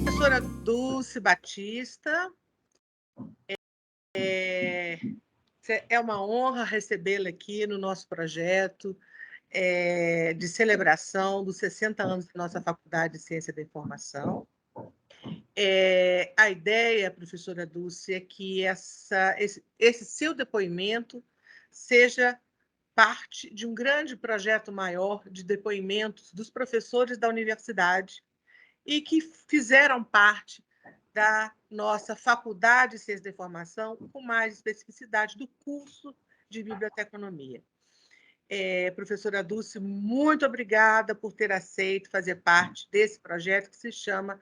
Professora Dulce Batista, é uma honra recebê-la aqui no nosso projeto de celebração dos 60 anos da nossa Faculdade de Ciência da Informação. A ideia, professora Dulce, é que esse seu depoimento seja parte de um grande projeto maior de depoimentos dos professores da universidade e que fizeram parte da nossa Faculdade de Ciência da Informação, com mais especificidade do curso de Biblioteconomia. Professora Dulce, muito obrigada por ter aceito fazer parte desse projeto que se chama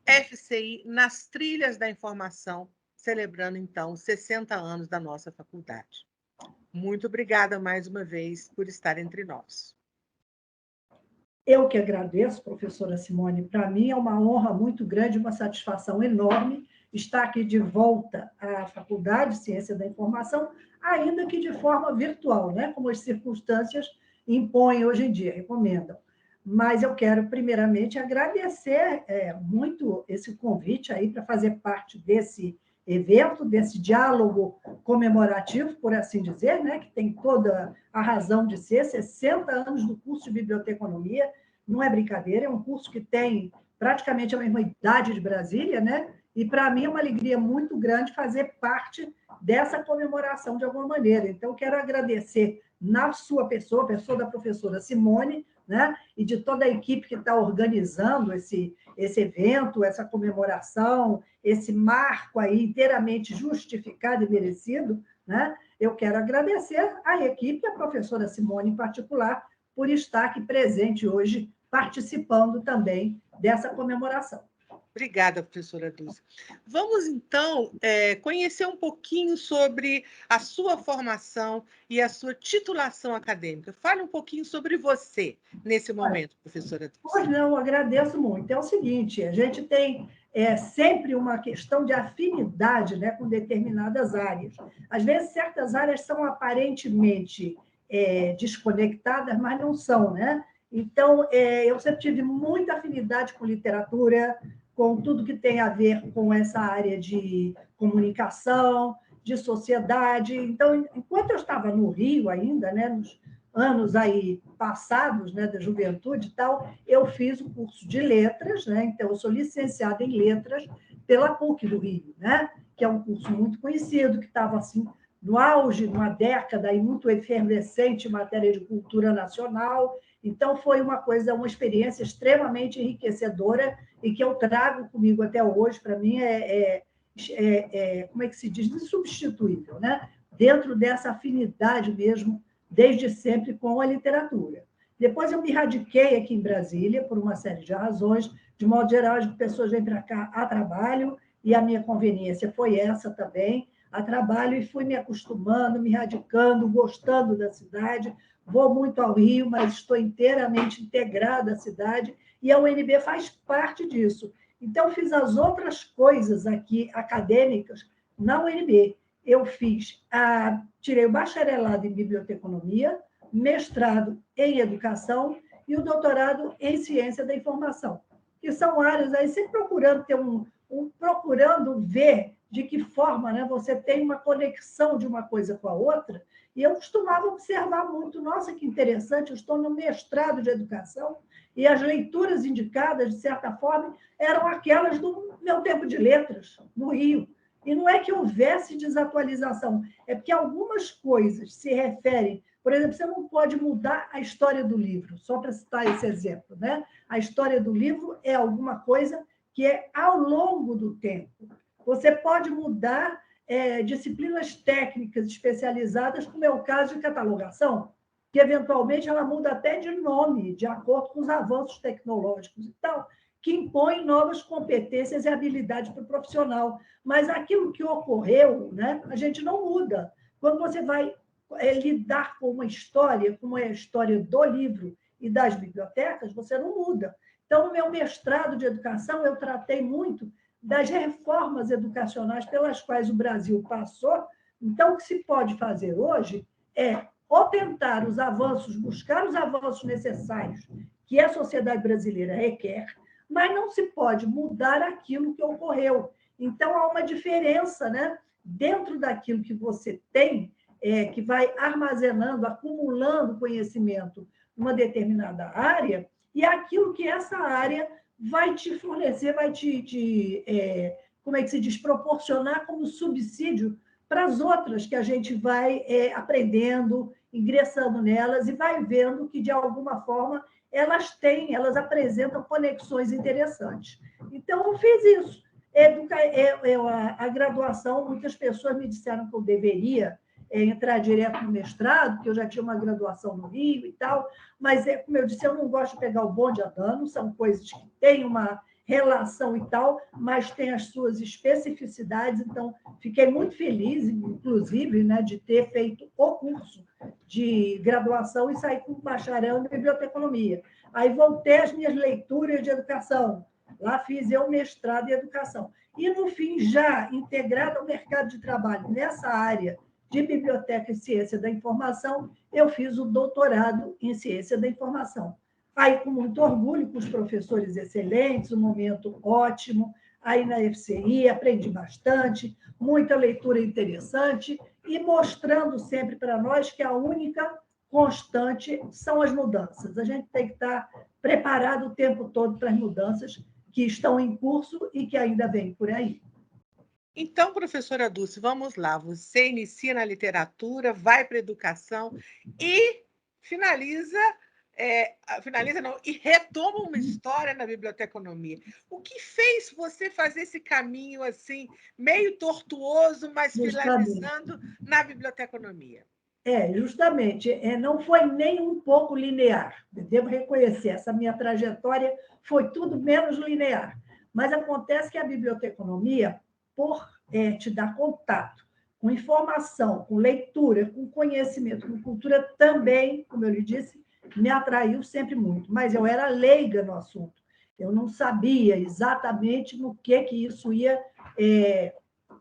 FCI nas Trilhas da Informação, celebrando, então, 60 anos da nossa faculdade. Muito obrigada mais uma vez por estar entre nós. Eu que agradeço, professora Simone. Para mim é uma honra muito grande, uma satisfação enorme estar aqui de volta à Faculdade de Ciência da Informação, ainda que de forma virtual, né? Como as circunstâncias impõem hoje em dia, recomendam. Mas eu quero, primeiramente, agradecer muito esse convite aí para fazer parte desse evento, desse diálogo comemorativo, por assim dizer, né, que tem toda a razão de ser, 60 anos do curso de Biblioteconomia, não é brincadeira, é um curso que tem praticamente a mesma idade de Brasília, né? E para mim é uma alegria muito grande fazer parte dessa comemoração de alguma maneira. Então, quero agradecer na sua pessoa, pessoa da professora Simone, né? E de toda a equipe que está organizando esse evento, essa comemoração, esse marco aí inteiramente justificado e merecido, né? Eu quero agradecer à equipe, a professora Simone em particular, por estar aqui presente hoje, participando também dessa comemoração. Obrigada, professora Dulce. Vamos, então, conhecer um pouquinho sobre a sua formação e a sua titulação acadêmica. Fale um pouquinho sobre você nesse momento, professora Dulce. Pois não, agradeço muito. É o seguinte, a gente tem sempre uma questão de afinidade, né, com determinadas áreas. Às vezes, certas áreas são aparentemente desconectadas, mas não são, né? Então, eu sempre tive muita afinidade com literatura, com tudo que tem a ver com essa área de comunicação, de sociedade. Então, enquanto eu estava no Rio ainda, né, nos anos aí passados, né, da juventude e tal, eu fiz o curso de letras, né? Então, eu sou licenciada em letras pela PUC do Rio, né? Que é um curso muito conhecido, que estava assim no auge, numa década aí muito efervescente em matéria de cultura nacional. Então, foi uma experiência extremamente enriquecedora e que eu trago comigo até hoje. Para mim, como é que se diz? Insubstituível, né? Dentro dessa afinidade mesmo, desde sempre, com a literatura. Depois eu me radiquei aqui em Brasília, por uma série de razões. De modo geral, as pessoas vêm para cá a trabalho, e a minha conveniência foi essa também, a trabalho, e fui me acostumando, me radicando, gostando da cidade. Vou muito ao Rio, mas estou inteiramente integrada à cidade, e a UNB faz parte disso. Então, fiz as outras coisas aqui, acadêmicas, na UNB. Eu tirei o bacharelado em biblioteconomia, mestrado em educação e o doutorado em ciência da informação, que são áreas aí sempre procurando ter procurando ver de que forma, né, você tem uma conexão de uma coisa com a outra. E eu costumava observar muito, nossa, que interessante, eu estou no mestrado de educação e as leituras indicadas, de certa forma, eram aquelas do meu tempo de letras, no Rio. E não é que houvesse desatualização, é porque algumas coisas se referem. Por exemplo, você não pode mudar a história do livro, só para citar esse exemplo, né? A história do livro é alguma coisa que é ao longo do tempo. Você pode mudar disciplinas técnicas especializadas, como é o caso de catalogação, que eventualmente ela muda até de nome, de acordo com os avanços tecnológicos. Então, que impõe novas competências e habilidades para o profissional. Mas aquilo que ocorreu, né, a gente não muda. Quando você vai lidar com uma história, como é a história do livro e das bibliotecas, você não muda. Então, no meu mestrado de educação, eu tratei muito das reformas educacionais pelas quais o Brasil passou. Então, o que se pode fazer hoje é ou tentar os avanços, buscar os avanços necessários que a sociedade brasileira requer, mas não se pode mudar aquilo que ocorreu. Então, há uma diferença, né, dentro daquilo que você tem, que vai armazenando, acumulando conhecimento numa determinada área, e aquilo que essa área vai te fornecer, vai como é que se diz, proporcionar como subsídio para as outras que a gente vai aprendendo, ingressando nelas e vai vendo que, de alguma forma, elas apresentam conexões interessantes. Então, eu fiz isso. A graduação, muitas pessoas me disseram que eu deveria entrar direto no mestrado, porque eu já tinha uma graduação no Rio e tal, mas, como eu disse, eu não gosto de pegar o bonde andando, são coisas que têm uma relação e tal, mas tem as suas especificidades, então fiquei muito feliz, inclusive, né, de ter feito o curso de graduação e sair com bacharel em biblioteconomia. Aí voltei às minhas leituras de educação, lá fiz eu mestrado em educação. E, no fim, já integrado ao mercado de trabalho nessa área de biblioteca e ciência da informação, eu fiz o doutorado em ciência da informação. Aí, com muito orgulho, com os professores excelentes, um momento ótimo, aí na FCI, aprendi bastante, muita leitura interessante, e mostrando sempre para nós que a única constante são as mudanças. A gente tem que estar preparado o tempo todo para as mudanças que estão em curso e que ainda vêm por aí. Então, professora Dulce, vamos lá. Você inicia na literatura, vai para a educação e finaliza não, e retoma uma história na biblioteconomia. O que fez você fazer esse caminho assim, meio tortuoso, mas finalizando na biblioteconomia? Justamente, não foi nem um pouco linear. Eu devo reconhecer, essa minha trajetória foi tudo menos linear. Mas acontece que a biblioteconomia, por te dar contato com informação, com leitura, com conhecimento, com cultura, também, como eu lhe disse, me atraiu sempre muito. Mas eu era leiga no assunto. Eu não sabia exatamente no que isso ia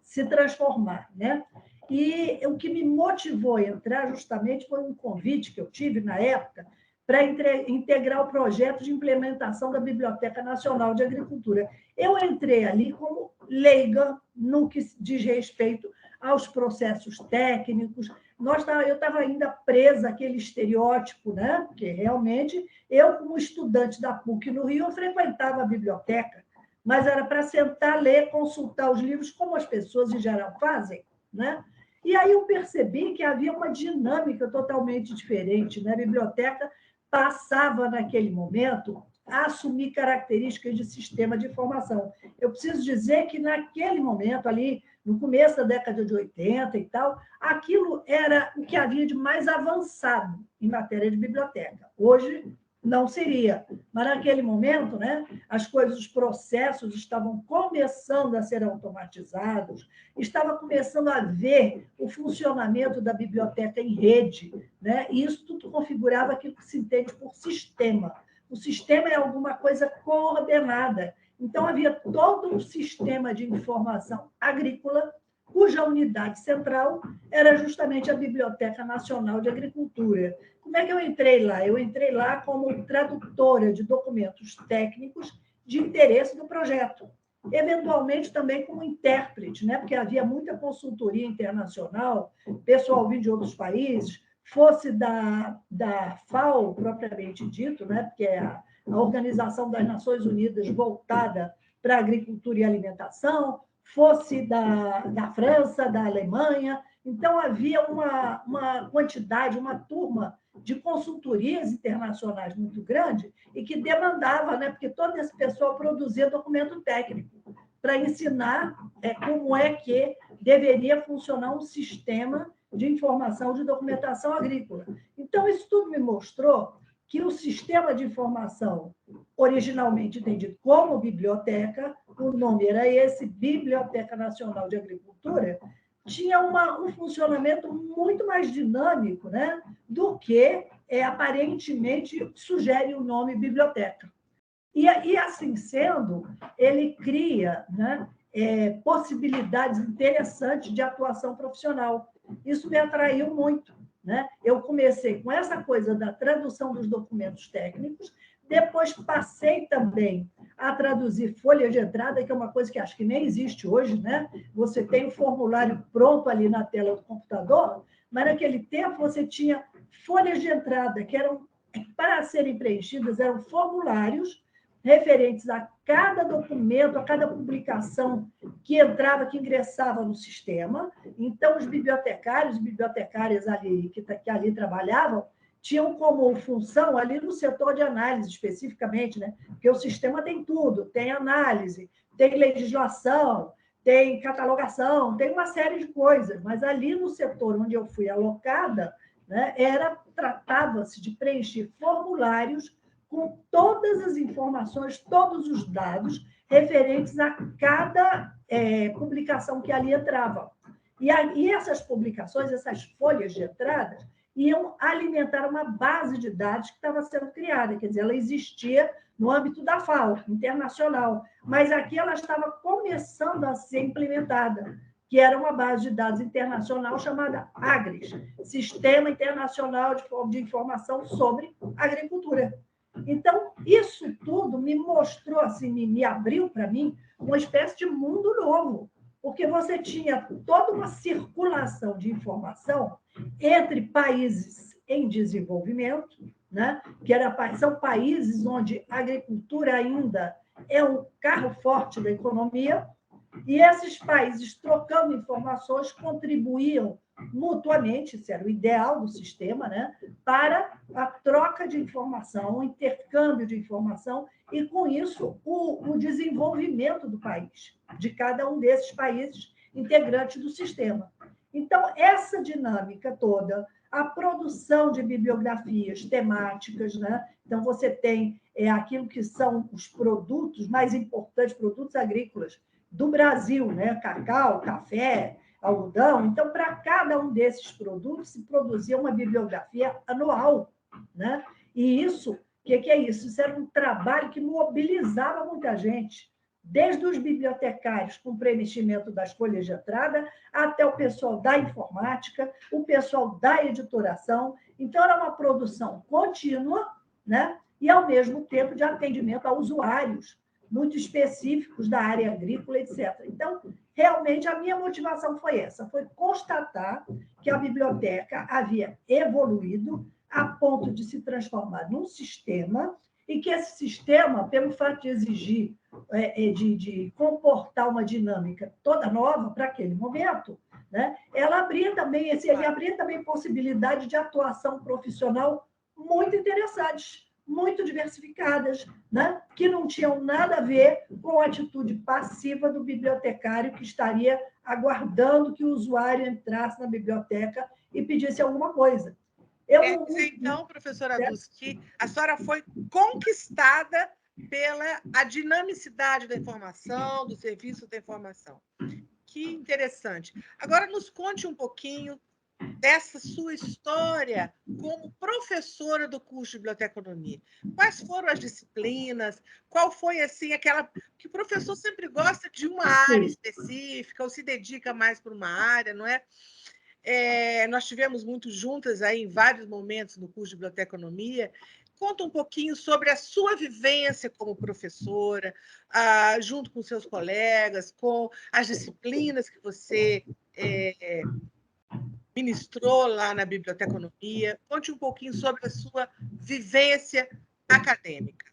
se transformar, né? E o que me motivou a entrar justamente foi um convite que eu tive na época para integrar o projeto de implementação da Biblioteca Nacional de Agricultura. Eu entrei ali como leiga no que diz respeito aos processos técnicos. Eu estava ainda presa àquele estereótipo, né? Porque realmente eu, como estudante da PUC no Rio, eu frequentava a biblioteca, mas era para sentar, ler, consultar os livros, como as pessoas em geral fazem, né? E aí eu percebi que havia uma dinâmica totalmente diferente, né? A biblioteca passava, naquele momento, a assumir características de sistema de informação. Eu preciso dizer que, naquele momento, ali, no começo da década de 80 e tal, aquilo era o que havia de mais avançado em matéria de biblioteca. Hoje, não seria. Mas, naquele momento, né, as coisas, os processos estavam começando a ser automatizados, estava começando a ver o funcionamento da biblioteca em rede, né? E isso tudo configurava aquilo que se entende por sistema. O sistema é alguma coisa coordenada. Então, havia todo um sistema de informação agrícola, cuja unidade central era justamente a Biblioteca Nacional de Agricultura. Como é que eu entrei lá? Eu entrei lá como tradutora de documentos técnicos de interesse do projeto. Eventualmente também como intérprete, né? Porque havia muita consultoria internacional, pessoal vindo de outros países, fosse da FAO, propriamente dito, né? Porque é a Organização das Nações Unidas voltada para a agricultura e alimentação, fosse da França, da Alemanha. Então, havia uma quantidade, uma turma de consultorias internacionais muito grande e que demandava, né, porque todo esse pessoal produzia documento técnico para ensinar como é que deveria funcionar um sistema de informação de documentação agrícola. Então, isso tudo me mostrou que o sistema de informação, originalmente entendido como biblioteca, o nome era esse, Biblioteca Nacional de Agricultura, tinha um funcionamento muito mais dinâmico, né, do que aparentemente sugere o nome biblioteca. E assim sendo, ele cria, né, possibilidades interessantes de atuação profissional. Isso me atraiu muito, né? Eu comecei com essa coisa da tradução dos documentos técnicos, Depois passei também a traduzir folha de entrada, que é uma coisa que acho que nem existe hoje, né? Você tem o formulário pronto ali na tela do computador, mas naquele tempo você tinha folhas de entrada, que eram, para serem preenchidas, eram formulários referentes a cada documento, a cada publicação que entrava, que ingressava no sistema. Então, os bibliotecários e bibliotecárias ali, que ali trabalhavam, tinham como função, ali no setor de análise especificamente, né? Porque o sistema tem tudo, tem análise, tem legislação, tem catalogação, tem uma série de coisas, mas ali no setor onde eu fui alocada, né, tratava-se de preencher formulários com todas as informações, todos os dados referentes a cada publicação que ali entrava. E essas publicações, essas folhas de entrada, iam alimentar uma base de dados que estava sendo criada, quer dizer, ela existia no âmbito da FAO, internacional, mas aqui ela estava começando a ser implementada, que era uma base de dados internacional chamada AGRIS, Sistema Internacional de Informação sobre Agricultura. Então, isso tudo me mostrou, assim, me abriu para mim uma espécie de mundo novo, porque você tinha toda uma circulação de informação entre países em desenvolvimento, né? São países onde a agricultura ainda é um carro forte da economia, e esses países, trocando informações, contribuíam mutuamente, isso era o ideal do sistema, né? Para a troca de informação, o intercâmbio de informação, e, com isso, o desenvolvimento do país, de cada um desses países integrantes do sistema. Então, essa dinâmica toda, a produção de bibliografias temáticas, né? Então, você tem aquilo que são os produtos mais importantes, produtos agrícolas do Brasil, né? Cacau, café, algodão. Então, para cada um desses produtos, se produzia uma bibliografia anual, né? E isso, o que é isso? Isso era um trabalho que mobilizava muita gente, desde os bibliotecários com preenchimento das folhas de entrada, até o pessoal da informática, o pessoal da editoração. Então, era uma produção contínua, né? E, ao mesmo tempo, de atendimento a usuários muito específicos da área agrícola, etc. Então, realmente, a minha motivação foi essa, foi constatar que a biblioteca havia evoluído a ponto de se transformar num sistema, e que esse sistema, pelo fato de exigir, de comportar uma dinâmica toda nova para aquele momento, né, ele abria também possibilidade de atuação profissional muito interessantes, muito diversificadas, né, que não tinham nada a ver com a atitude passiva do bibliotecário que estaria aguardando que o usuário entrasse na biblioteca e pedisse alguma coisa. Então, professora Dulce, que a senhora foi conquistada pela a dinamicidade da informação, do serviço da informação. Que interessante. Agora, nos conte um pouquinho dessa sua história como professora do curso de biblioteconomia. Quais foram as disciplinas? Qual foi, assim, aquela... que o professor sempre gosta de uma área específica, ou se dedica mais para uma área, não é? Nós tivemos muito juntas aí em vários momentos no curso de biblioteconomia. Conta um pouquinho sobre a sua vivência como professora, junto com seus colegas, com as disciplinas que você ministrou lá na biblioteconomia. Conte um pouquinho sobre a sua vivência acadêmica.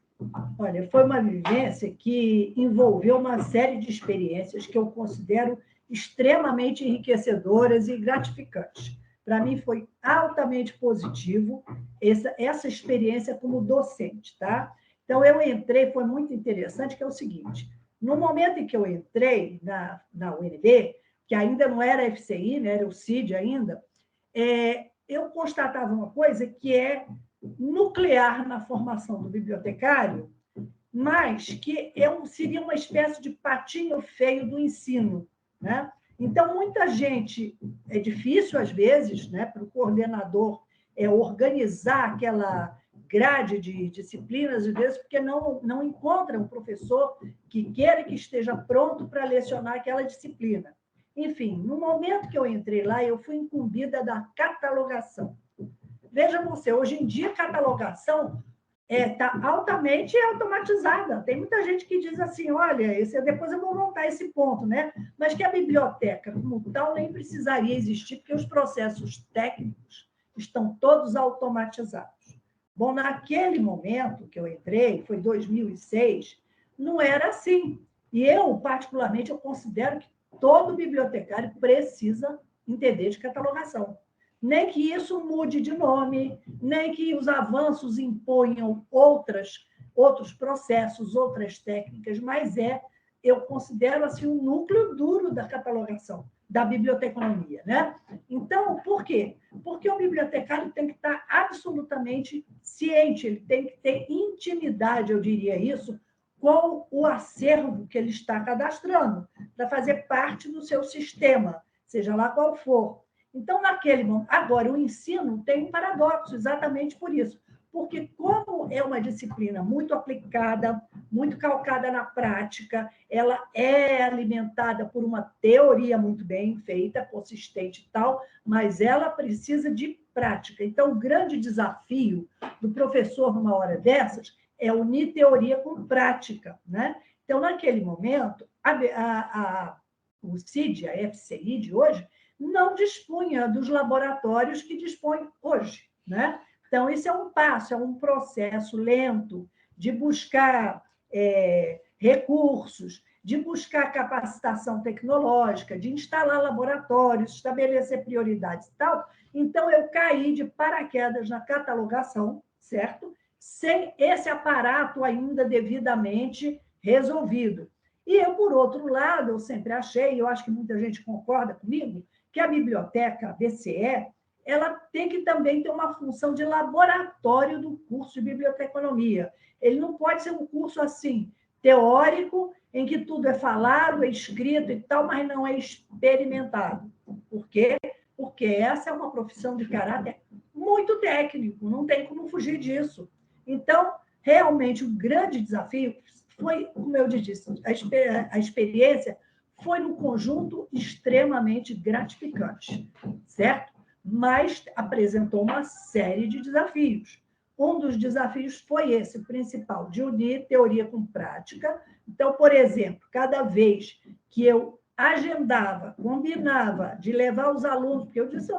Olha, foi uma vivência que envolveu uma série de experiências que eu considero extremamente enriquecedoras e gratificantes. Para mim, foi altamente positivo essa experiência como docente, tá? Então, eu entrei, foi muito interessante, que é o seguinte: no momento em que eu entrei na UNB, que ainda não era FCI, né, era o CID ainda, eu constatava uma coisa que é nuclear na formação do bibliotecário, mas que seria uma espécie de patinho feio do ensino, né? Então, muita gente, é difícil, às vezes, né, para o coordenador organizar aquela grade de disciplinas, às vezes, porque não encontra um professor que queira que esteja pronto para lecionar aquela disciplina. Enfim, no momento que eu entrei lá, eu fui incumbida da catalogação. Veja você, hoje em dia, catalogação está altamente automatizada. Tem muita gente que diz assim, olha, depois eu vou montar esse ponto, né? Mas que a biblioteca, como tal, nem precisaria existir, porque os processos técnicos estão todos automatizados. Bom, naquele momento que eu entrei, foi 2006, não era assim. E eu, particularmente, eu considero que todo bibliotecário precisa entender de catalogação. Nem que isso mude de nome, nem que os avanços imponham outros processos, outras técnicas, mas eu considero assim, um núcleo duro da catalogação, da biblioteconomia, né? Então, por quê? Porque o bibliotecário tem que estar absolutamente ciente, ele tem que ter intimidade, eu diria isso, com o acervo que ele está cadastrando, para fazer parte do seu sistema, seja lá qual for. Então, naquele momento, agora, o ensino tem um paradoxo, exatamente por isso. Porque, como é uma disciplina muito aplicada, muito calcada na prática, ela é alimentada por uma teoria muito bem feita, consistente e tal, mas ela precisa de prática. Então, o grande desafio do professor numa hora dessas é unir teoria com prática, né? Então, naquele momento, o CID, a FCI de hoje, não dispunha dos laboratórios que dispõe hoje, né? Então, isso é um passo, é um processo lento de buscar recursos, de buscar capacitação tecnológica, de instalar laboratórios, estabelecer prioridades e tal. Então, eu caí de paraquedas na catalogação, certo? Sem esse aparato ainda devidamente resolvido. E eu, por outro lado, eu sempre achei, eu acho que muita gente concorda comigo, que a biblioteca, a BCE, ela tem que também ter uma função de laboratório do curso de biblioteconomia. Ele não pode ser um curso assim, teórico, em que tudo é falado, é escrito e tal, mas não é experimentado. Por quê? Porque essa é uma profissão de caráter muito técnico, não tem como fugir disso. Então, realmente, o grande desafio foi, como eu disse, a experiência foi, no conjunto, extremamente gratificante, certo? Mas apresentou uma série de desafios. Um dos desafios foi esse, principal, de unir teoria com prática. Então, por exemplo, cada vez que eu agendava, combinava de levar os alunos, porque eu disse,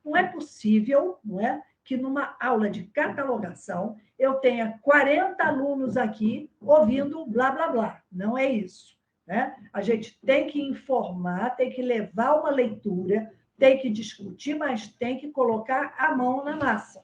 não é possível, não é, que numa aula de catalogação eu tenha 40 alunos aqui ouvindo blá, blá, blá. Não é isso. Né? A gente tem que informar, tem que levar uma leitura, tem que discutir, mas tem que colocar a mão na massa.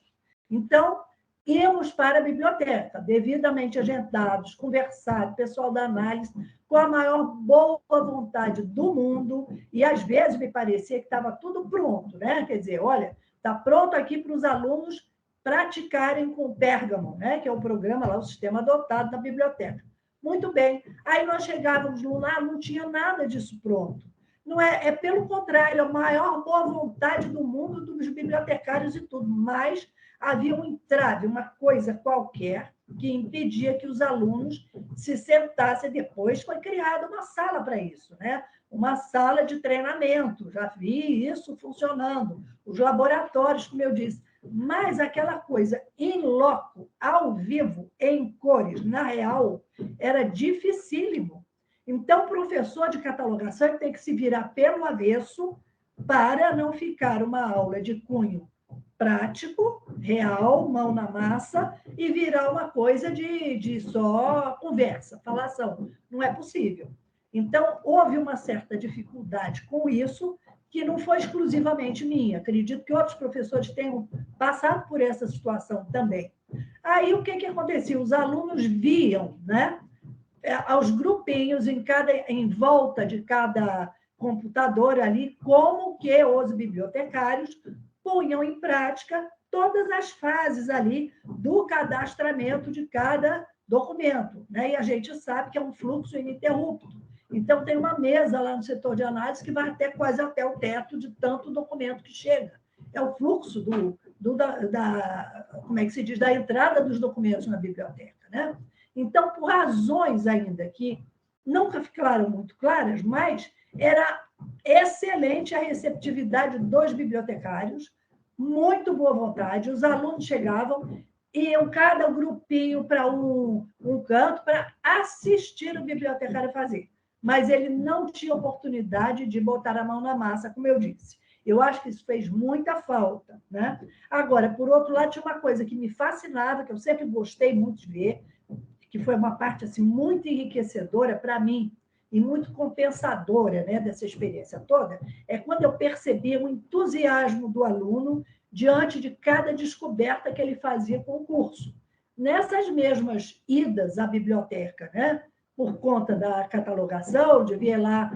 Então, íamos para a biblioteca, devidamente agendados, conversados, pessoal da análise, com a maior boa vontade do mundo, e às vezes me parecia que estava tudo pronto, né? Quer dizer, olha, está pronto aqui para os alunos praticarem com o Pérgamo, né? Que é o programa lá, o sistema adotado da biblioteca. Muito bem. Aí nós chegávamos lá, não tinha nada disso pronto. Não é pelo contrário, a maior boa vontade do mundo dos bibliotecários e tudo, mas havia um entrave, uma coisa qualquer que impedia que os alunos se sentassem. Depois foi criada uma sala para isso, né? Uma sala de treinamento, já vi isso funcionando, os laboratórios, como eu disse, mas aquela coisa in loco, ao vivo, em cores, na real, era dificílimo. Então, o professor de catalogação tem que se virar pelo avesso para não ficar uma aula de cunho prático, real, mão na massa, e virar uma coisa de só conversa, falação. Não é possível. Então, houve uma certa dificuldade com isso, que não foi exclusivamente minha. Acredito que outros professores tenham passado por essa situação também. Aí, o que acontecia? Os alunos viam, né, aos grupinhos em volta de cada computador ali, como que os bibliotecários punham em prática todas as fases ali do cadastramento de cada documento, né? E a gente sabe que é um fluxo ininterrupto. Então, tem uma mesa lá no setor de análise que vai quase até o teto de tanto documento que chega. É o fluxo como é que se diz, da entrada dos documentos na biblioteca, né? Então, por razões ainda que nunca ficaram muito claras, mas era excelente a receptividade dos bibliotecários, muito boa vontade, os alunos chegavam, iam cada grupinho para um canto para assistir o bibliotecário fazer. Mas ele não tinha oportunidade de botar a mão na massa, como eu disse. Eu acho que isso fez muita falta, né? Agora, por outro lado, tinha uma coisa que me fascinava, que eu sempre gostei muito de ver, que foi uma parte assim, muito enriquecedora para mim e muito compensadora, né, dessa experiência toda, é quando eu percebi o entusiasmo do aluno diante de cada descoberta que ele fazia com o curso. Nessas mesmas idas à biblioteca, né, por conta da catalogação, de ver lá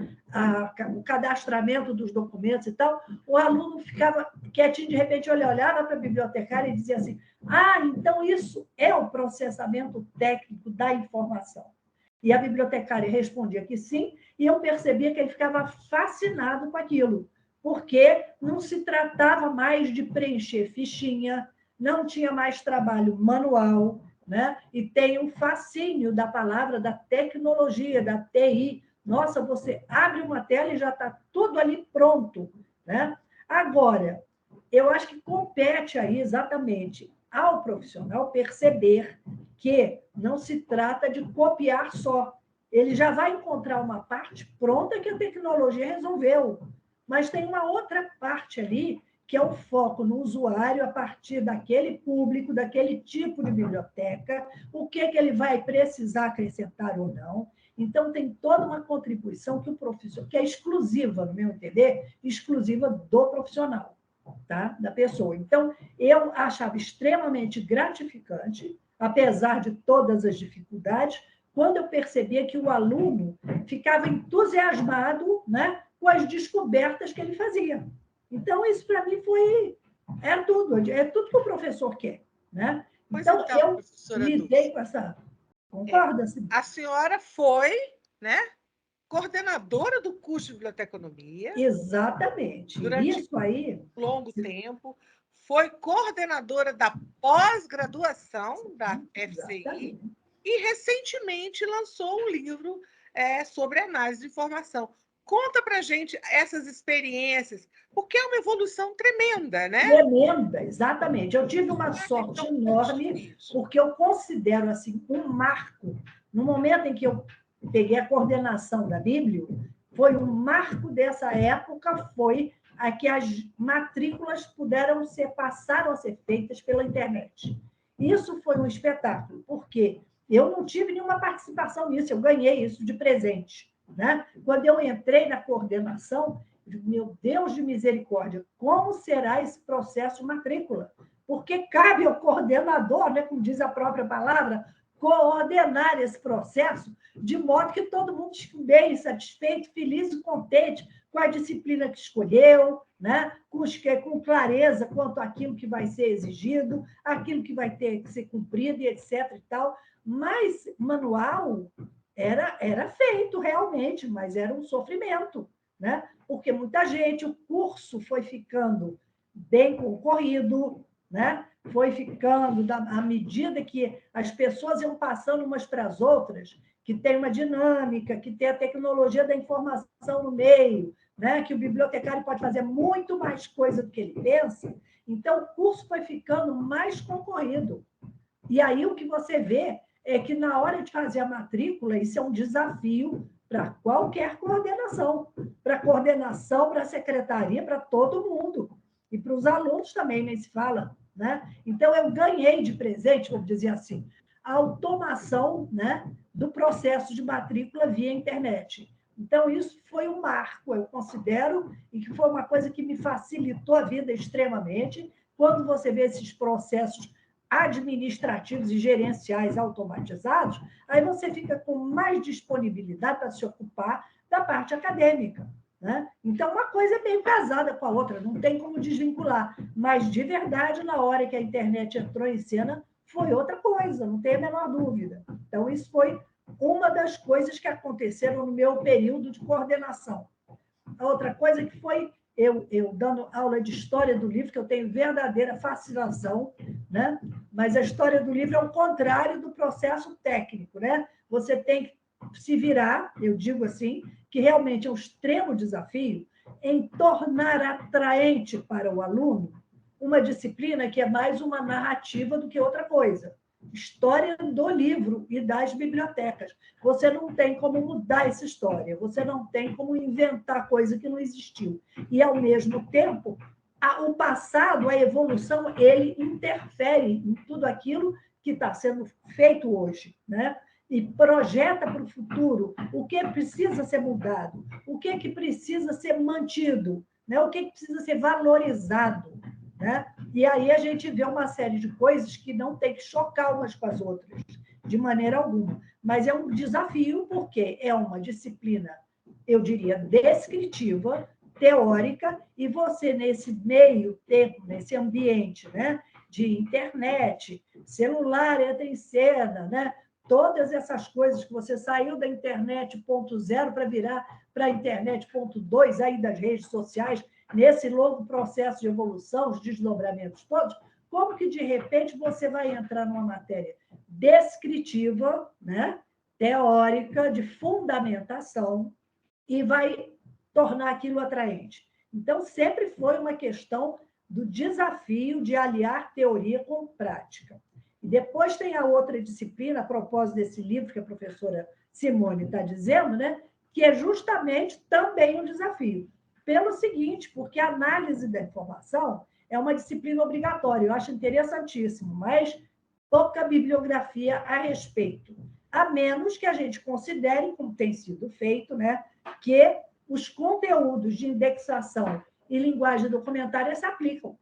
o cadastramento dos documentos e tal, o aluno ficava quietinho, de repente olhava para a bibliotecária e dizia assim: ah, então isso é o processamento técnico da informação. E a bibliotecária respondia que sim, e eu percebia que ele ficava fascinado com aquilo, porque não se tratava mais de preencher fichinha, não tinha mais trabalho manual, né? E tem um fascínio da palavra da tecnologia, da TI. Nossa, você abre uma tela e já está tudo ali pronto, né? Agora, eu acho que compete aí exatamente ao profissional perceber que não se trata de copiar só. Ele já vai encontrar uma parte pronta que a tecnologia resolveu, mas tem uma outra parte ali que é o foco no usuário a partir daquele público, daquele tipo de biblioteca, o que ele vai precisar acrescentar ou não. Então, tem toda uma contribuição que o professor, que é exclusiva, no meu entender, exclusiva do profissional, tá? Da pessoa. Então, eu achava extremamente gratificante, apesar de todas as dificuldades, quando eu percebia que o aluno ficava entusiasmado, né, com as descobertas que ele fazia. Então, isso para mim é tudo que o professor quer, né? Então, eu lidei com essa... Concorda, Simone? A senhora foi, né, coordenadora do curso de biblioteconomia. Exatamente. Durante isso aí, longo tempo. Foi coordenadora da pós-graduação da FCI. Exatamente. E recentemente lançou um livro sobre análise de informação. Conta para a gente essas experiências, porque é uma evolução tremenda, né? Tremenda, exatamente. Eu tive uma sorte enorme, porque eu considero assim um marco. No momento em que eu peguei a coordenação da Bíblia, foi um marco dessa época, foi a que as matrículas passaram a ser feitas pela internet. Isso foi um espetáculo, porque eu não tive nenhuma participação nisso, eu ganhei isso de presente, né? Quando eu entrei na coordenação, meu Deus de misericórdia, como será esse processo de matrícula? Porque cabe ao coordenador, né, como diz a própria palavra, coordenar esse processo de modo que todo mundo fique bem, satisfeito, feliz e contente com a disciplina que escolheu, né? com clareza quanto àquilo que vai ser exigido, aquilo que vai ter que ser cumprido e etc. E tal. Mas manual era feito realmente, mas era um sofrimento, né? Porque muita gente, o curso foi ficando bem concorrido, né? Foi ficando, à medida que as pessoas iam passando umas para as outras, que tem uma dinâmica, que tem a tecnologia da informação no meio, né? Que o bibliotecário pode fazer muito mais coisa do que ele pensa. Então, o curso foi ficando mais concorrido. E aí o que você vê é que, na hora de fazer a matrícula, isso é um desafio para qualquer coordenação, para a coordenação, para a secretaria, para todo mundo. E para os alunos também, nem se fala, né? Então, eu ganhei de presente, vamos dizer assim, a automação, né, do processo de matrícula via internet. Então, isso foi um marco, eu considero, e que foi uma coisa que me facilitou a vida extremamente, quando você vê esses processos administrativos e gerenciais automatizados, aí você fica com mais disponibilidade para se ocupar da parte acadêmica, né? Então, uma coisa é meio casada com a outra, não tem como desvincular. Mas, de verdade, na hora que a internet entrou em cena, foi outra coisa, não tem a menor dúvida. Então, isso foi uma das coisas que aconteceram no meu período de coordenação. A outra coisa que foi eu dando aula de história do livro, que eu tenho verdadeira fascinação, né? Mas a história do livro é o contrário do processo técnico, né? Você tem que se virar, eu digo assim, que realmente é um extremo desafio em tornar atraente para o aluno uma disciplina que é mais uma narrativa do que outra coisa. História do livro e das bibliotecas. Você não tem como mudar essa história, você não tem como inventar coisa que não existiu. E, ao mesmo tempo, o passado, a evolução, ele interfere em tudo aquilo que está sendo feito hoje, né? E projeta para o futuro o que precisa ser mudado, o que precisa ser mantido, né? O que precisa ser valorizado, né? E aí a gente vê uma série de coisas que não tem que chocar umas com as outras, de maneira alguma. Mas é um desafio, porque é uma disciplina, eu diria, descritiva, teórica, e você, nesse meio tempo, nesse ambiente, né, de internet, celular entra em cena, né? Todas essas coisas que você saiu da internet ponto zero para virar para a internet ponto 2 aí das redes sociais, nesse longo processo de evolução, os desdobramentos todos, como que, de repente, você vai entrar numa matéria descritiva, né, teórica, de fundamentação, e vai tornar aquilo atraente. Então, sempre foi uma questão do desafio de aliar teoria com prática. E depois tem a outra disciplina, a propósito desse livro que a professora Simone está dizendo, né, que é justamente também um desafio. Pelo seguinte, porque a análise da informação é uma disciplina obrigatória, eu acho interessantíssimo, mas pouca bibliografia a respeito, a menos que a gente considere, como tem sido feito, né, que os conteúdos de indexação e linguagem documentária se aplicam.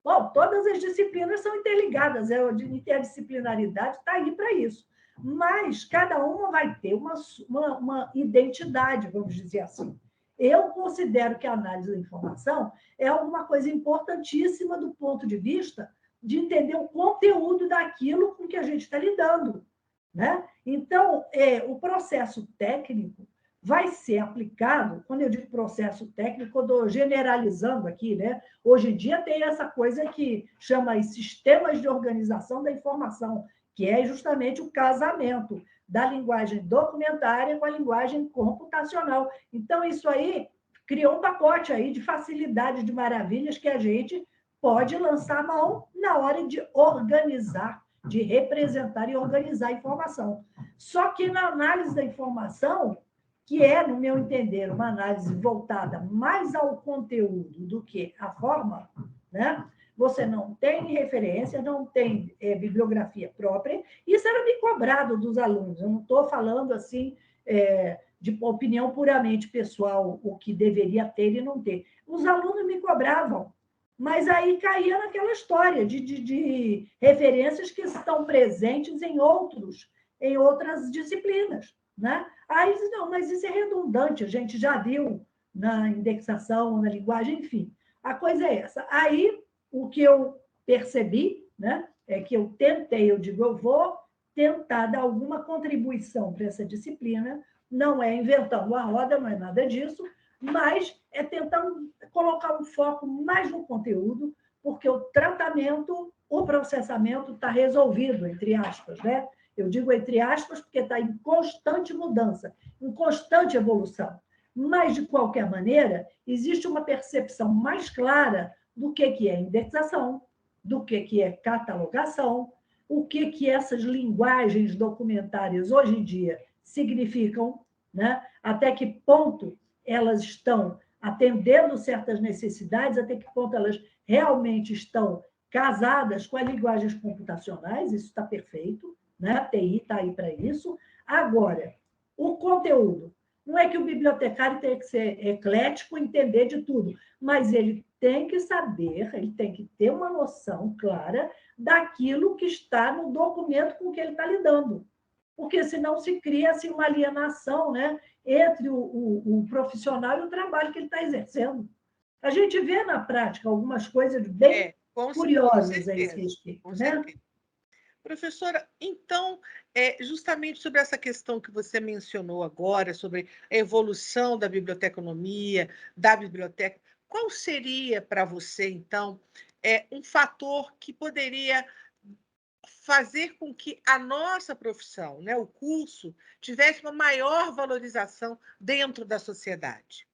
Bom, todas as disciplinas são interligadas, a interdisciplinaridade está aí para isso. Mas cada uma vai ter uma identidade, vamos dizer assim. Eu considero que a análise da informação é alguma coisa importantíssima do ponto de vista de entender o conteúdo daquilo com que a gente está lidando, né? Então, o processo técnico vai ser aplicado, quando eu digo processo técnico, eu estou generalizando aqui, né? Hoje em dia tem essa coisa que chama aí sistemas de organização da informação, que é justamente o casamento da linguagem documentária com a linguagem computacional. Então, isso aí criou um pacote aí de facilidades, de maravilhas que a gente pode lançar a mão na hora de organizar, de representar e organizar a informação. Só que na análise da informação, que é, no meu entender, uma análise voltada mais ao conteúdo do que à forma, né? Você não tem referência, não tem bibliografia própria. Isso era me cobrado dos alunos. Eu não estou falando assim de opinião puramente pessoal, o que deveria ter e não ter. Os alunos me cobravam, mas aí caía naquela história de referências que estão presentes em outras disciplinas, né? Aí, não, mas isso é redundante, a gente já viu na indexação, na linguagem, enfim. A coisa é essa. Aí, o que eu percebi, né, é que eu tentei, eu digo, eu vou tentar dar alguma contribuição para essa disciplina, não é inventando a roda, não é nada disso, mas é tentando colocar um foco mais no conteúdo, porque o tratamento, o processamento está resolvido, entre aspas, né? Eu digo entre aspas porque está em constante mudança, em constante evolução. Mas, de qualquer maneira, existe uma percepção mais clara do que é indexação, do que é catalogação, o que essas linguagens documentárias hoje em dia significam, né? Até que ponto elas estão atendendo certas necessidades, até que ponto elas realmente estão casadas com as linguagens computacionais, isso está perfeito, né? A TI está aí para isso. Agora, o conteúdo. Não é que o bibliotecário tem que ser eclético, entender de tudo, mas ele tem que saber, ele tem que ter uma noção clara daquilo que está no documento com que ele está lidando. Porque senão se cria assim, uma alienação, né, entre o profissional e o trabalho que ele está exercendo. A gente vê na prática algumas coisas bem curiosas a esse respeito. Com né? certeza. Professora, então, justamente sobre essa questão que você mencionou agora, sobre a evolução da biblioteconomia, da biblioteca, qual seria para você, então, um fator que poderia fazer com que a nossa profissão, né, o curso, tivesse uma maior valorização dentro da sociedade?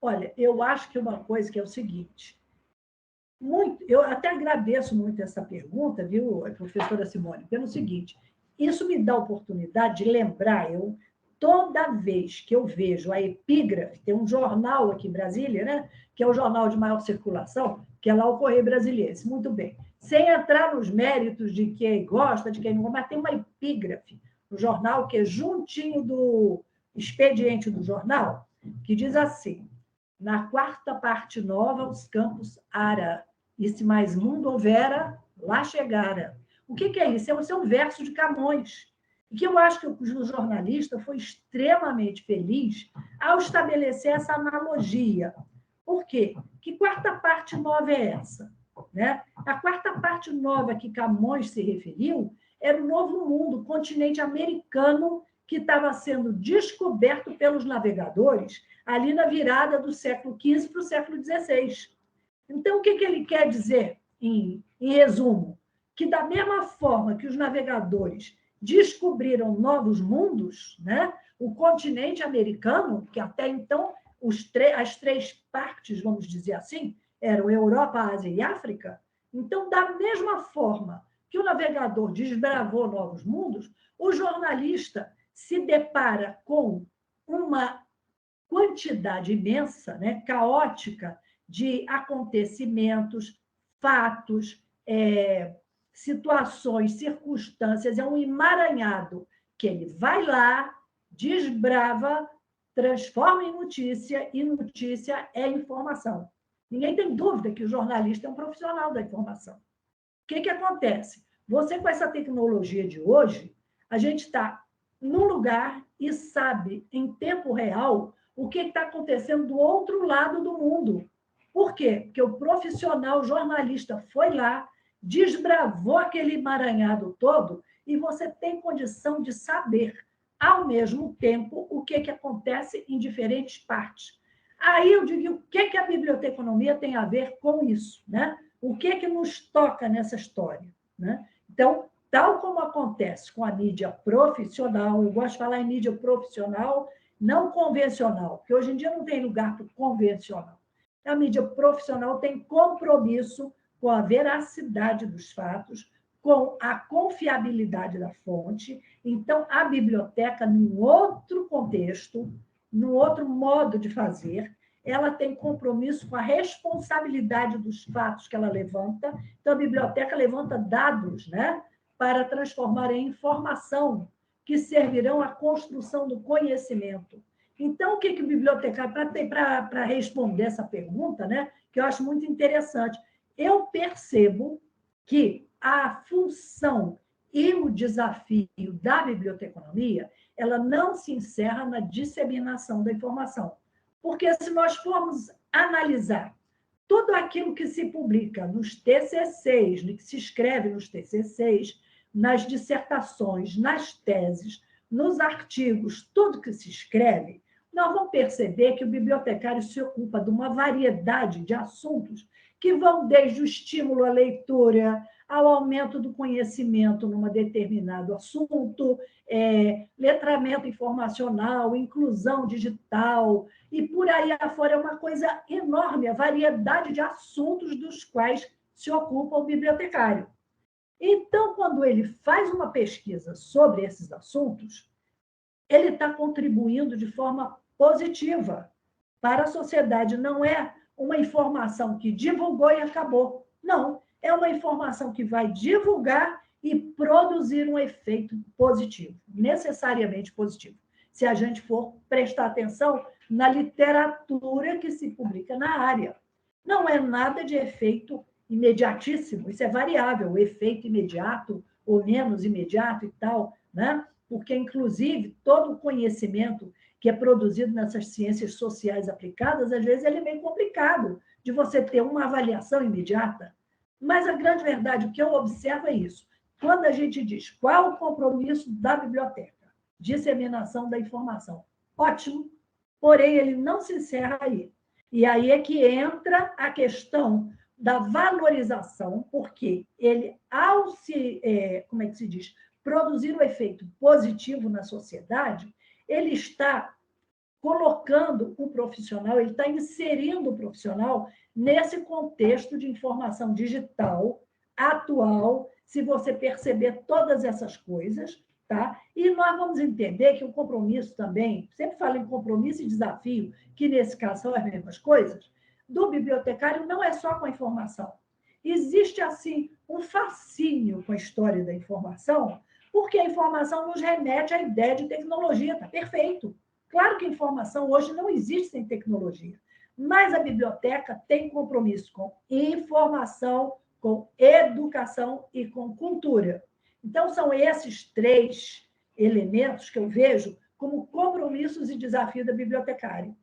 Olha, eu acho que uma coisa que é o seguinte: muito, eu até agradeço muito essa pergunta, viu, professora Simone, pelo seguinte, isso me dá a oportunidade de lembrar, toda vez que eu vejo a Epígrafe, tem um jornal aqui em Brasília, né, que é o jornal de maior circulação, que é lá o Correio Brasiliense, muito bem. Sem entrar nos méritos de quem gosta, de quem não gosta, mas tem uma epígrafe no jornal que é juntinho do expediente do jornal, que diz assim: na quarta parte nova, os campos ara, e se mais mundo houvera, lá chegara. O que é isso? É um verso de Camões, e que eu acho que o jornalista foi extremamente feliz ao estabelecer essa analogia. Por quê? Que quarta parte nova é essa? Né? A quarta parte nova que Camões se referiu era o Novo Mundo, o continente americano que estava sendo descoberto pelos navegadores ali na virada do século XV para o século XVI. Então, o que ele quer dizer, em resumo? Que da mesma forma que os navegadores descobriram novos mundos, né? O continente americano, que até então as três partes, vamos dizer assim, eram Europa, Ásia e África, então, da mesma forma que o navegador desbravou novos mundos, o jornalista se depara com uma quantidade imensa, né, caótica, de acontecimentos, fatos, situações, circunstâncias, é um emaranhado que ele vai lá, desbrava, transforma em notícia, e notícia é informação. Ninguém tem dúvida que o jornalista é um profissional da informação. O que acontece? Você, com essa tecnologia de hoje, a gente está num lugar e sabe, em tempo real, o que está acontecendo do outro lado do mundo. Por quê? Porque o profissional o jornalista foi lá, desbravou aquele emaranhado todo, e você tem condição de saber, ao mesmo tempo, o que acontece em diferentes partes. Aí eu digo, o que a biblioteconomia tem a ver com isso, né? O que nos toca nessa história, né? Então, tal como acontece com a mídia profissional, eu gosto de falar em mídia profissional, não convencional, porque hoje em dia não tem lugar para o convencional. A mídia profissional tem compromisso com a veracidade dos fatos, com a confiabilidade da fonte. Então, a biblioteca, num outro contexto, num outro modo de fazer, ela tem compromisso com a responsabilidade dos fatos que ela levanta. Então, a biblioteca levanta dados, né, para transformar em informação, que servirão à construção do conhecimento. Então, o que o bibliotecário, para responder essa pergunta, né, que eu acho muito interessante, eu percebo que a função e o desafio da biblioteconomia, ela não se encerra na disseminação da informação. Porque se nós formos analisar tudo aquilo que se publica nos TCCs, que se escreve nos TCCs, nas dissertações, nas teses, nos artigos, tudo que se escreve, nós vamos perceber que o bibliotecário se ocupa de uma variedade de assuntos que vão desde o estímulo à leitura, ao aumento do conhecimento num determinado assunto, letramento informacional, inclusão digital, e por aí afora é uma coisa enorme, a variedade de assuntos dos quais se ocupa o bibliotecário. Então, quando ele faz uma pesquisa sobre esses assuntos, ele está contribuindo de forma positiva para a sociedade. Não é uma informação que divulgou e acabou. Não, é uma informação que vai divulgar e produzir um efeito positivo, necessariamente positivo, se a gente for prestar atenção na literatura que se publica na área. Não é nada de efeito imediatíssimo, isso é variável, o efeito imediato ou menos imediato e tal, né? Porque, inclusive, todo o conhecimento que é produzido nessas ciências sociais aplicadas, às vezes ele é meio complicado de você ter uma avaliação imediata. Mas a grande verdade, o que eu observo é isso. Quando a gente diz qual o compromisso da biblioteca, disseminação da informação, ótimo, porém ele não se encerra aí. E aí é que entra a questão da valorização, porque ele, ao se, como é que se diz, produzir um efeito positivo na sociedade, ele está colocando o profissional, ele está inserindo o profissional nesse contexto de informação digital, atual, se você perceber todas essas coisas, tá? E nós vamos entender que o compromisso também, sempre falo em compromisso e desafio, que nesse caso são as mesmas coisas, do bibliotecário não é só com a informação. Existe, assim, um fascínio com a história da informação, porque a informação nos remete à ideia de tecnologia, tá perfeito. Claro que a informação hoje não existe sem tecnologia, mas a biblioteca tem compromisso com informação, com educação e com cultura. Então, são esses três elementos que eu vejo como compromissos e desafio da bibliotecária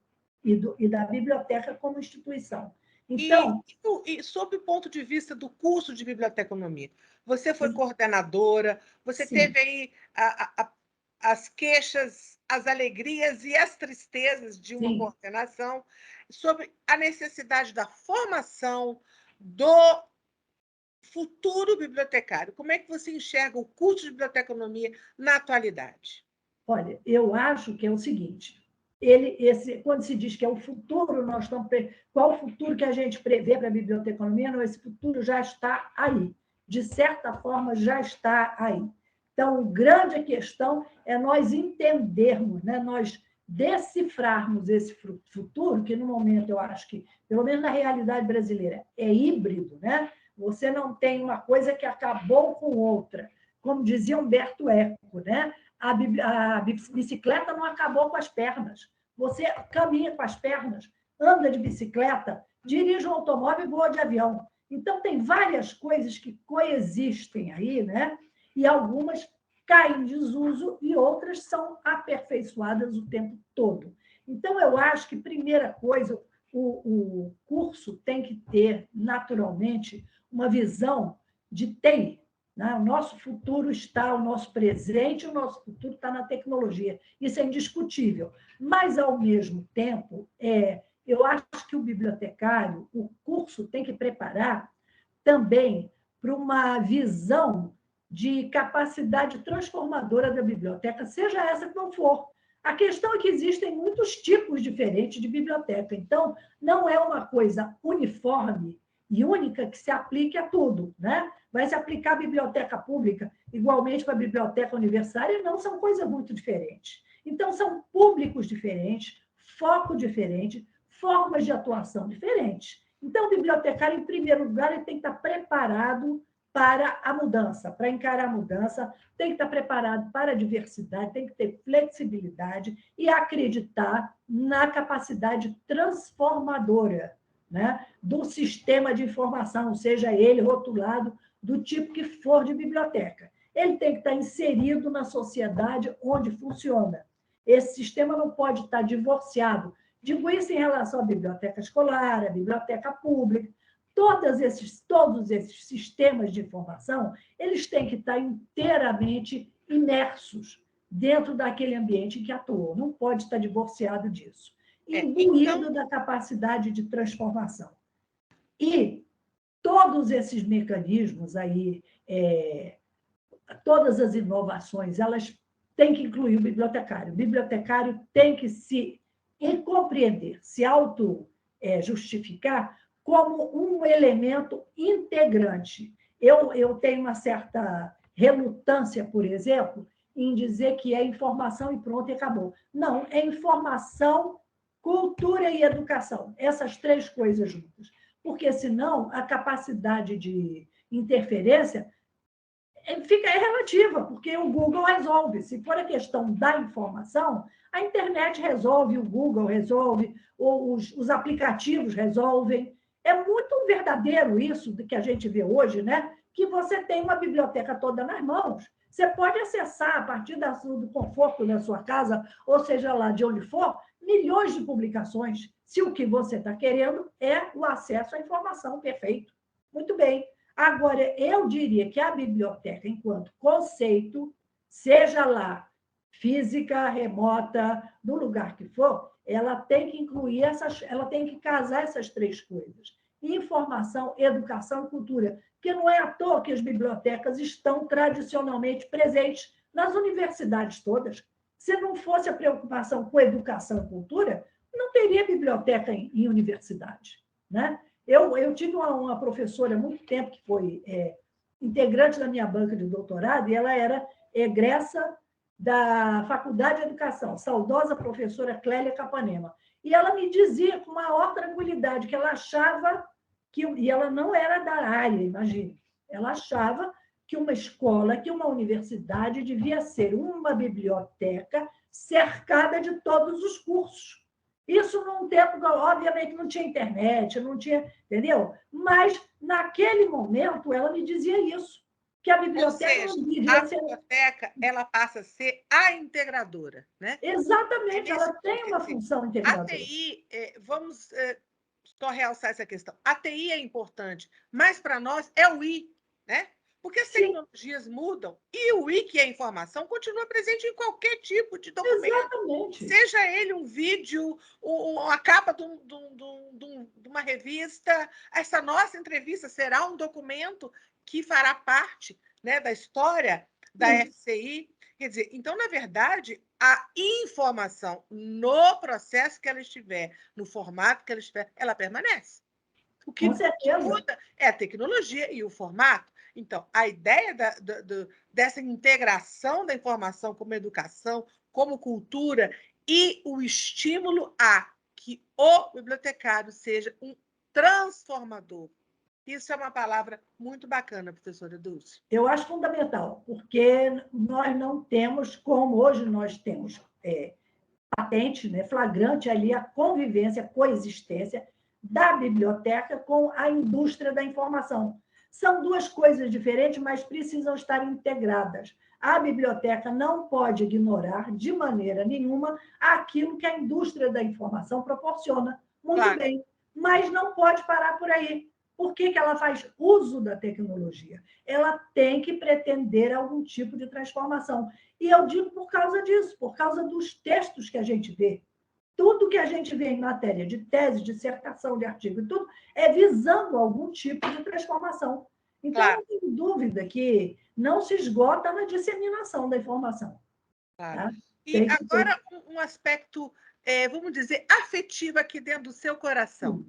e da biblioteca como instituição. Então, E sob o ponto de vista do curso de biblioteconomia, você foi sim, coordenadora, você sim, teve aí as queixas, as alegrias e as tristezas de uma sim. coordenação sobre a necessidade da formação do futuro bibliotecário. Como é que você enxerga o curso de biblioteconomia na atualidade? Olha, eu acho que é o seguinte: quando se diz que é o futuro, nós estamos. Qual o futuro que a gente prevê para a biblioteconomia? Não, esse futuro já está aí. De certa forma, já está aí. Então, a grande questão é nós entendermos, né? Nós decifrarmos esse futuro, que no momento eu acho que, pelo menos na realidade brasileira, é híbrido, né? Você não tem uma coisa que acabou com outra. Como dizia Humberto Eco, né? A bicicleta não acabou com as pernas. Você caminha com as pernas, anda de bicicleta, dirige um automóvel e voa de avião. Então, tem várias coisas que coexistem aí, né? E algumas caem em desuso e outras são aperfeiçoadas o tempo todo. Então, eu acho que, primeira coisa, o curso tem que ter, naturalmente, uma visão de TI, né? O nosso futuro está, o nosso presente, o nosso futuro está na tecnologia. Isso é indiscutível. Mas, ao mesmo tempo, eu acho que o bibliotecário, o curso tem que preparar também para uma visão de capacidade transformadora da biblioteca, seja essa que não for. A questão é que existem muitos tipos diferentes de biblioteca, então não é uma coisa uniforme e única que se aplique a tudo, né? Vai se aplicar à biblioteca pública igualmente para a biblioteca universitária? Não, são coisas muito diferentes. Então, são públicos diferentes, foco diferente, formas de atuação diferentes. Então, o bibliotecário, em primeiro lugar, ele tem que estar preparado para a mudança, para encarar a mudança, tem que estar preparado para a diversidade, tem que ter flexibilidade e acreditar na capacidade transformadora, né, do sistema de informação, seja ele rotulado do tipo que for de biblioteca. Ele tem que estar inserido na sociedade onde funciona. Esse sistema não pode estar divorciado. Digo isso em relação à biblioteca escolar, à biblioteca pública. Todos esses sistemas de informação, eles têm que estar inteiramente imersos dentro daquele ambiente em que atuam. Não pode estar divorciado disso. Então, Imbuído da capacidade de transformação. E todos esses mecanismos aí, todas as inovações, elas têm que incluir o bibliotecário. O bibliotecário tem que se compreender, se auto-justificar como um elemento integrante. Eu tenho uma certa relutância, por exemplo, em dizer que é informação e pronto, e acabou. Não, é informação, cultura e educação. Essas três coisas juntas. Porque, senão, a capacidade de interferência é relativa, porque o Google resolve. Se for a questão da informação, a internet resolve, o Google resolve, os aplicativos resolvem. É muito verdadeiro isso que a gente vê hoje, né? Que você tem uma biblioteca toda nas mãos. Você pode acessar, a partir do conforto da sua casa, ou seja lá de onde for, milhões de publicações, se o que você está querendo é o acesso à informação perfeito. Muito bem. Agora, eu diria que a biblioteca, enquanto conceito, seja lá física, remota, do lugar que for, ela tem que incluir ela tem que casar essas três coisas: informação, educação e cultura. Porque não é à toa que as bibliotecas estão tradicionalmente presentes nas universidades todas. Se não fosse a preocupação com educação e cultura, não teria biblioteca em universidade, né? Eu tive uma professora há muito tempo que foi integrante da minha banca de doutorado, e ela era egressa da Faculdade de Educação, saudosa professora Clélia Capanema. E ela me dizia com maior tranquilidade que ela achava que, e ela não era da área, imagine, ela achava que uma escola, que uma universidade devia ser uma biblioteca cercada de todos os cursos. Isso num tempo, obviamente, não tinha internet, não tinha, entendeu? Mas, naquele momento, ela me dizia isso, que a biblioteca não devia ser... A biblioteca, ela passa a ser a integradora, né? Exatamente, ela tem uma função integradora. A TI, vamos só realçar essa questão, a TI é importante, mas para nós é o I, né? Porque as tecnologias mudam e o I, que é informação, continua presente em qualquer tipo de documento. Exatamente. Seja ele um vídeo, a capa de uma revista, essa nossa entrevista será um documento que fará parte, né, da história da FCI. Quer dizer, então, na verdade, a informação no processo que ela estiver, no formato que ela estiver, ela permanece. O que muda é a tecnologia e o formato. Então, a ideia dessa integração da informação como educação, como cultura, e o estímulo a que o bibliotecário seja um transformador. Isso é uma palavra muito bacana, professora Dulce. Eu acho fundamental, porque nós não temos, como hoje nós temos patente, né, flagrante ali, a convivência, a coexistência da biblioteca com a indústria da informação. São duas coisas diferentes, mas precisam estar integradas. A biblioteca não pode ignorar, de maneira nenhuma, aquilo que a indústria da informação proporciona. Muito bem, mas não pode parar por aí. Por que ela faz uso da tecnologia? Ela tem que pretender algum tipo de transformação. E eu digo por causa disso, por causa dos textos que a gente vê. Tudo que a gente vê em matéria de tese, dissertação, de artigo e tudo, é visando algum tipo de transformação. Então, não tem dúvida que não se esgota na disseminação da informação. Tá? E agora, um aspecto, vamos dizer, afetivo aqui dentro do seu coração.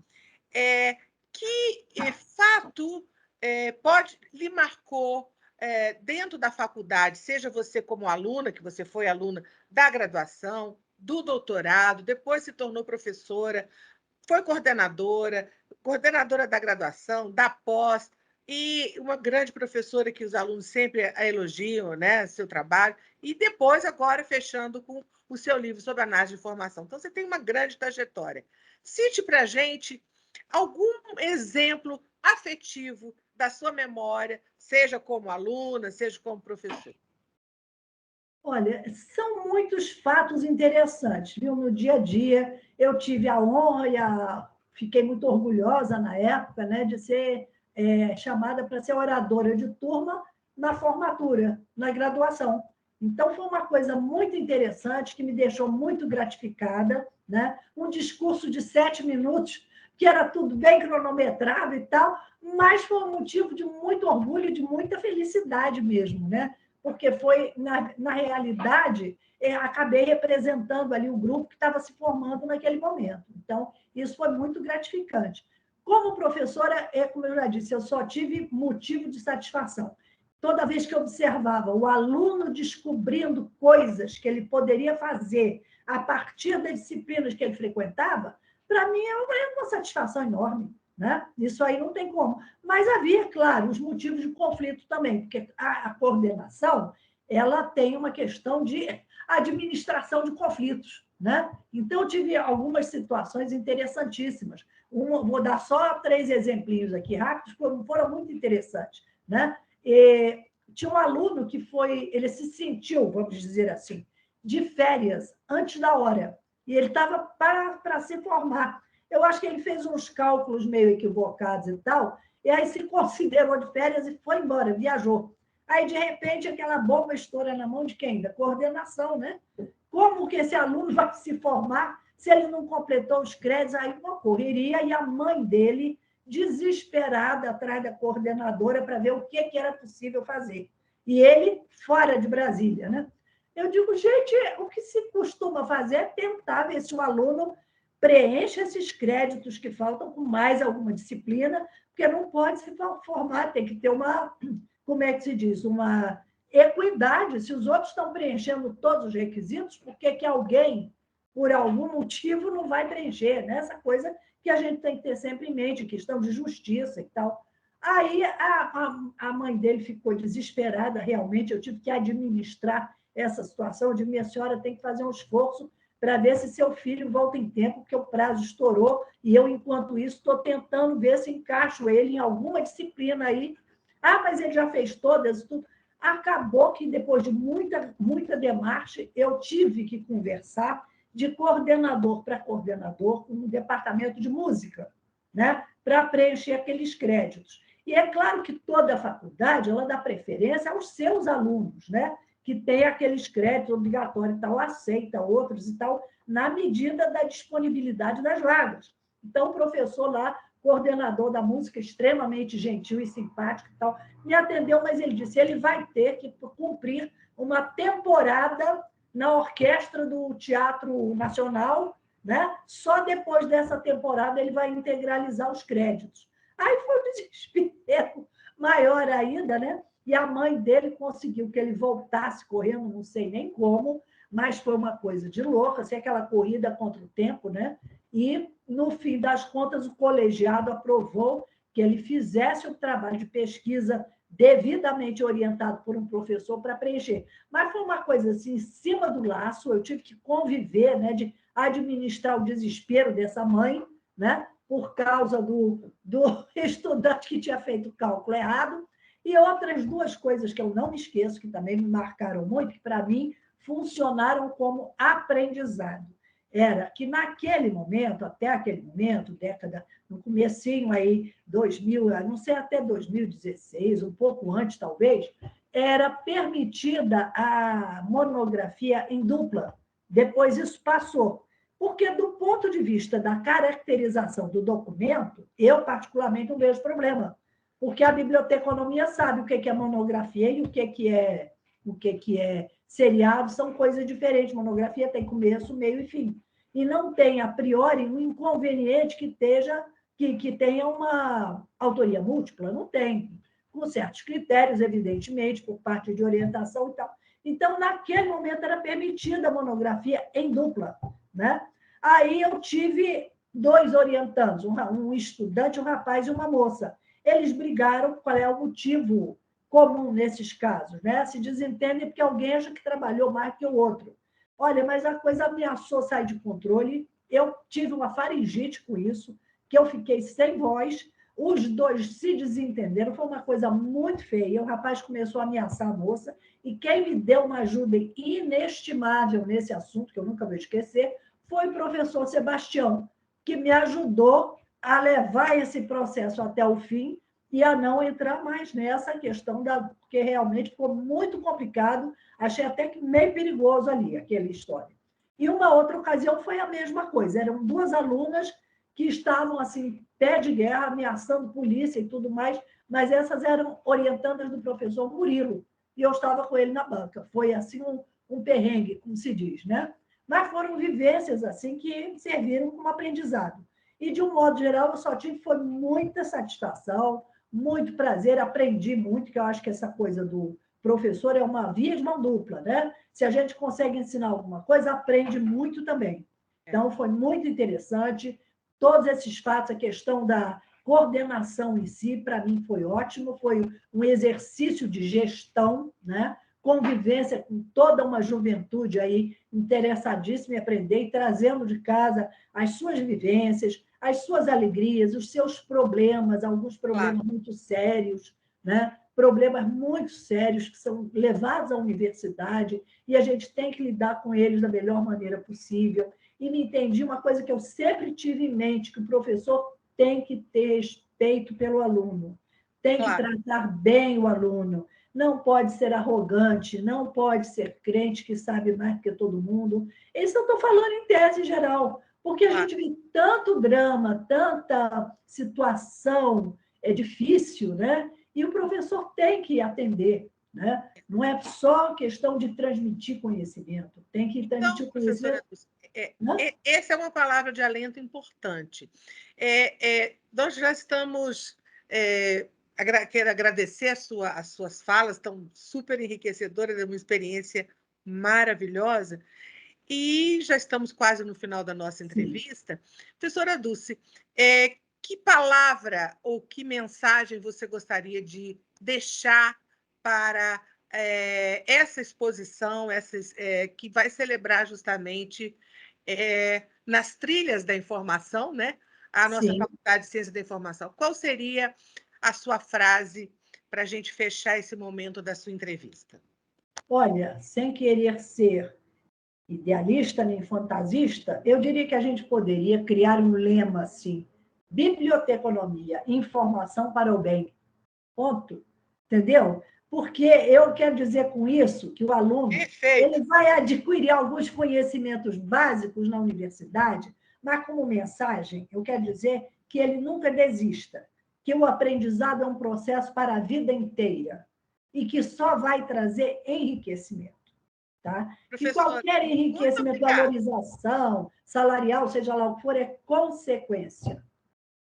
Que fato lhe marcou dentro da faculdade, seja você como aluna, que você foi aluna da graduação, do doutorado, depois se tornou professora, foi coordenadora da graduação, da pós, e uma grande professora que os alunos sempre a elogiam, né, seu trabalho, e depois agora fechando com o seu livro sobre análise de informação. Então, você tem uma grande trajetória. Cite para a gente algum exemplo afetivo da sua memória, seja como aluna, seja como professor. Olha, são muitos fatos interessantes, viu? No dia a dia, eu tive a honra fiquei muito orgulhosa na época, né, de ser chamada para ser oradora de turma na formatura, na graduação. Então, foi uma coisa muito interessante, que me deixou muito gratificada, né? Um discurso de 7 minutos, que era tudo bem cronometrado e tal, mas foi um motivo de muito orgulho e de muita felicidade mesmo, né? Porque foi, na realidade, acabei representando ali o grupo que estava se formando naquele momento. Então, isso foi muito gratificante. Como professora, como eu já disse, eu só tive motivo de satisfação. Toda vez que eu observava o aluno descobrindo coisas que ele poderia fazer a partir das disciplinas que ele frequentava, para mim é uma satisfação enorme. Né? Isso aí não tem como. Mas havia, claro, os motivos de conflito também, porque a coordenação ela tem uma questão de administração de conflitos. Né? Então, eu tive algumas situações interessantíssimas. Vou dar só 3 exemplinhos aqui rápidos, que foram muito interessantes. Né? Tinha um aluno que ele se sentiu, vamos dizer assim, de férias antes da hora, e ele estava para se formar. Eu acho que ele fez uns cálculos meio equivocados e tal, e aí se considerou de férias e foi embora, viajou. Aí, de repente, aquela bomba estoura na mão de quem? Da coordenação, né? Como que esse aluno vai se formar se ele não completou os créditos? Aí uma correria, e a mãe dele, desesperada, atrás da coordenadora para ver o que era possível fazer. E ele fora de Brasília, né? Eu digo, gente, costuma fazer é tentar ver se o aluno preenche esses créditos que faltam com mais alguma disciplina, porque não pode se formar, tem que ter uma, como é que se diz, uma equidade. Se os outros estão preenchendo todos os requisitos, por que que alguém, por algum motivo, não vai preencher? Né? Essa coisa que a gente tem que ter sempre em mente, questão de justiça e tal. Aí a mãe dele ficou desesperada, realmente, eu tive que administrar essa situação. Eu digo, minha senhora tem que fazer um esforço para ver se seu filho volta em tempo, porque o prazo estourou, e eu, enquanto isso, estou tentando ver se encaixo ele em alguma disciplina aí. Ah, mas ele já fez todas, tudo. Acabou que, depois de muita demarche, eu tive que conversar de coordenador para coordenador com o departamento de música, né? Para preencher aqueles créditos. E é claro que toda a faculdade ela dá preferência aos seus alunos, né? Que tem aqueles créditos obrigatórios e tal, aceita outros e tal, na medida da disponibilidade das vagas. Então, o professor lá, coordenador da música, extremamente gentil e simpático e tal, me atendeu, mas ele disse, ele vai ter que cumprir uma temporada na orquestra do Teatro Nacional, né? Só depois dessa temporada ele vai integralizar os créditos. Aí foi um desespero maior ainda, né? E a mãe dele conseguiu que ele voltasse correndo, não sei nem como, mas foi uma coisa de louca, assim, aquela corrida contra o tempo, né? E, no fim das contas, o colegiado aprovou que ele fizesse um trabalho de pesquisa devidamente orientado por um professor para preencher. Mas foi uma coisa assim, em cima do laço, eu tive que conviver, né, de administrar o desespero dessa mãe, né, por causa do estudante que tinha feito o cálculo errado, e outras duas coisas que eu não me esqueço, que também me marcaram muito, que para mim funcionaram como aprendizado. Era que naquele momento, até aquele momento, no comecinho aí, 2000, não sei, até 2016, um pouco antes talvez, era permitida a monografia em dupla. Depois isso passou. Porque, do ponto de vista da caracterização do documento, eu, particularmente, não vejo problema. Porque a biblioteconomia sabe o que é monografia e o que é seriado, são coisas diferentes. Monografia tem começo, meio e fim. E não tem, a priori, um inconveniente que tenha uma autoria múltipla. Não tem. Com certos critérios, evidentemente, por parte de orientação e tal. Então, naquele momento, era permitida a monografia em dupla, né? Aí eu tive dois orientandos, um estudante, um rapaz e uma moça. Eles brigaram, qual é o motivo comum nesses casos, né? Se desentendem porque alguém acha que trabalhou mais que o outro. Olha, mas a coisa ameaçou sair de controle, eu tive uma faringite com isso, que eu fiquei sem voz, os dois se desentenderam, foi uma coisa muito feia, o rapaz começou a ameaçar a moça, e quem me deu uma ajuda inestimável nesse assunto, que eu nunca vou esquecer, foi o professor Sebastião, que me ajudou a levar esse processo até o fim e a não entrar mais nessa questão, porque realmente ficou muito complicado, achei até que meio perigoso ali, aquela história. E uma outra ocasião foi a mesma coisa, eram duas alunas que estavam, assim, pé de guerra, ameaçando polícia e tudo mais, mas essas eram orientandas do professor Murilo, e eu estava com ele na banca. Foi, assim, um perrengue, como se diz, né? Mas foram vivências, assim, que serviram como aprendizado. E, de um modo geral, eu só tive foi muita satisfação, muito prazer, aprendi muito, que eu acho que essa coisa do professor é uma via de mão dupla, né? Se a gente consegue ensinar alguma coisa, aprende muito também. Então, foi muito interessante. Todos esses fatos, a questão da coordenação em si, para mim, foi ótimo, foi um exercício de gestão, né? Convivência com toda uma juventude aí interessadíssima em aprender e trazendo de casa as suas vivências, as suas alegrias, os seus problemas, alguns problemas muito sérios, né? Problemas muito sérios que são levados à universidade e a gente tem que lidar com eles da melhor maneira possível. E me entendi uma coisa que eu sempre tive em mente, que o professor tem que ter respeito pelo aluno, tem que tratar bem o aluno, não pode ser arrogante, não pode ser crente que sabe mais que todo mundo. Isso eu estou falando em tese geral, porque a gente vê tanto drama, tanta situação difícil, né? E o professor tem que atender né? Não é só questão de transmitir conhecimento, tem que transmitir Então, professora conhecimento. Dulce, Né? essa é uma palavra de alento importante. Nós já estamos. Quero agradecer as suas falas, estão super enriquecedoras, é uma experiência maravilhosa. E já estamos quase no final da nossa entrevista. Sim. Professora Dulce, que palavra ou que mensagem você gostaria de deixar para essa exposição, que vai celebrar justamente nas trilhas da informação, né? A nossa Sim. Faculdade de Ciência da Informação. Qual seria a sua frase para a gente fechar esse momento da sua entrevista? Olha, sem querer ser idealista nem fantasista, eu diria que a gente poderia criar um lema assim: biblioteconomia, informação para o bem. Ponto. Entendeu? Porque eu quero dizer com isso que o aluno ele vai adquirir alguns conhecimentos básicos na universidade, mas como mensagem, eu quero dizer que ele nunca desista, que o aprendizado é um processo para a vida inteira e que só vai trazer enriquecimento. Tá? Que qualquer enriquecimento, valorização salarial, seja lá o que for, é consequência.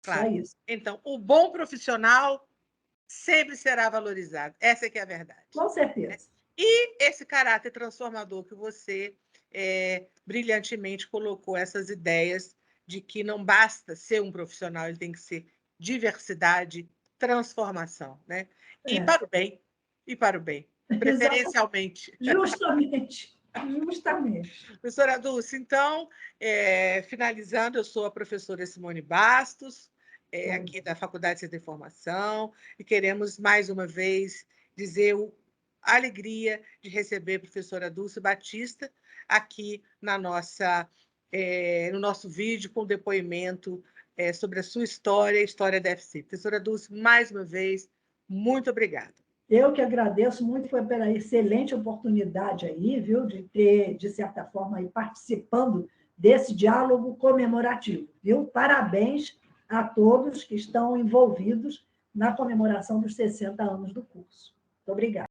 Claro. Só isso. Então, o bom profissional sempre será valorizado. Essa é que é a verdade. Com certeza. E esse caráter transformador que você brilhantemente colocou, essas ideias de que não basta ser um profissional, ele tem que ser diversidade, transformação, né? E para o bem, preferencialmente. Justamente. Professora Dulce, então, finalizando, eu sou a professora Simone Bastos, aqui da Faculdade de Ciência da Informação, e queremos, mais uma vez, dizer a alegria de receber a professora Dulce Batista aqui no nosso vídeo com depoimento sobre a sua história, a história da FC. Professora Dulce, mais uma vez, muito obrigada. Eu que agradeço muito, foi pela excelente oportunidade aí, viu, de ter, de certa forma, aí, participando desse diálogo comemorativo, viu? Parabéns a todos que estão envolvidos na comemoração dos 60 anos do curso. Muito obrigada.